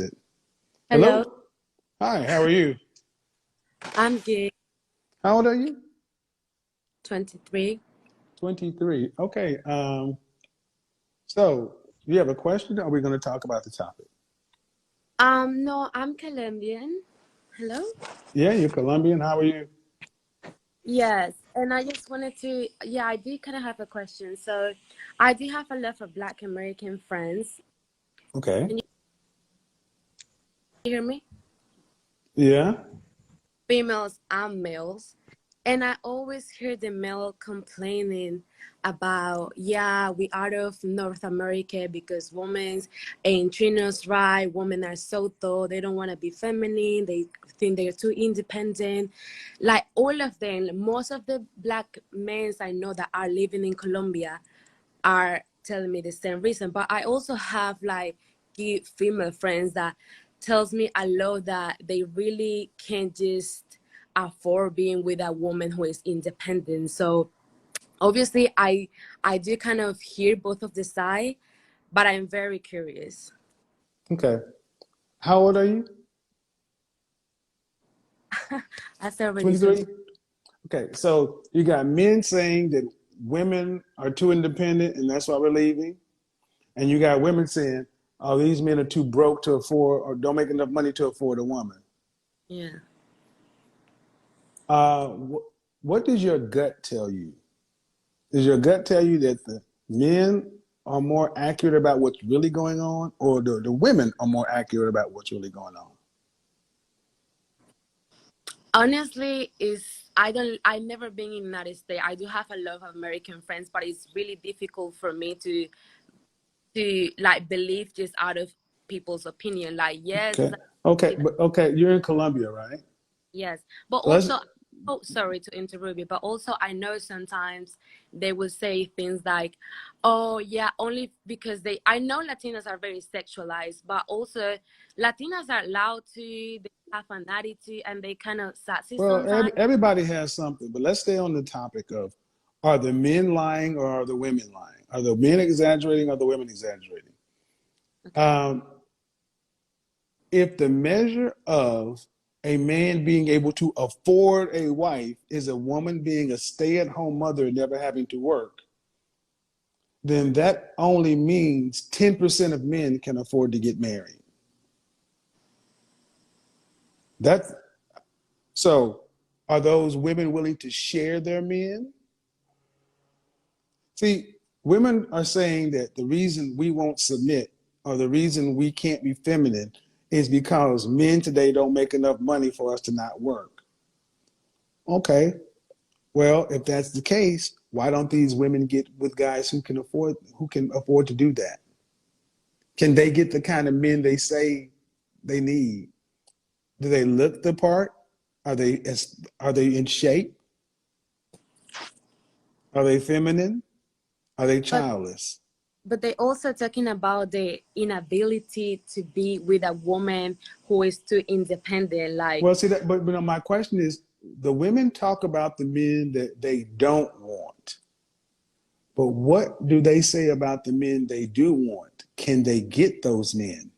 It. Hello, Hello. Hi, how are you? I'm good. How old are you? 23. 23. Okay. So you have a question, or are we going to talk about the topic? No, I'm Colombian. Hello? Yeah, you're Colombian. How are you? Yes, and I just wanted to, yeah, I do kind of have a question. So, I do have a lot of Black American friends. Okay. Can you hear me? Yeah. Females and males. And I always hear the male complaining about, yeah, we out of North America because women ain't treating us right. Women are so tall. They don't want to be feminine. They think they're too independent. Like all of them, most of the Black men I know that are living in Colombia are telling me the same reason. But I also have like female friends that tells me a lot that they really can't just afford being with a woman who is independent. So obviously I do kind of hear both of the side, but I'm very curious. Okay. How old are you? As already 23. 20. Okay. So you got men saying that women are too independent and that's why we're leaving. And you got women saying, oh, these men are too broke to afford or don't make enough money to afford a woman. Yeah. What does your gut tell you? Does your gut tell you that the men are more accurate about what's really going on, or the women are more accurate about what's really going on? Honestly, is I've never been in United States. I do have a lot of American friends, but it's really difficult for me to like believe just out of people's opinion. Like, yes, Okay, okay, but okay, you're in Colombia, right? yes, but So let's also, oh, sorry to interrupt you, but also I know sometimes they will say things like, "Oh, yeah, only because they." I know Latinas are very sexualized, but also Latinas are allowed to. They have an attitude, and they kind of sassy well, sometimes. everybody has something, but let's stay on the topic of: are the men lying or are the women lying? Are the men exaggerating or the women exaggerating? Okay. Um, if the measure of a man being able to afford a wife is a woman being a stay-at-home mother and never having to work, then that only means 10% of men can afford to get married. That's so are those women willing to share their men? See, women are saying that the reason we won't submit or the reason we can't be feminine is because men today don't make enough money for us to not work. Okay, well, if that's the case, why don't these women get with guys who can afford to do that? Can they get the kind of men they say they need? Do they look the part? Are they in shape? Are they feminine? Are they But childless? they also talking about the inability to be with a woman who is too independent. Like, Well, see that, but my question is, the women talk about the men that they don't want, but what do they say about the men they do want? Can they get those men?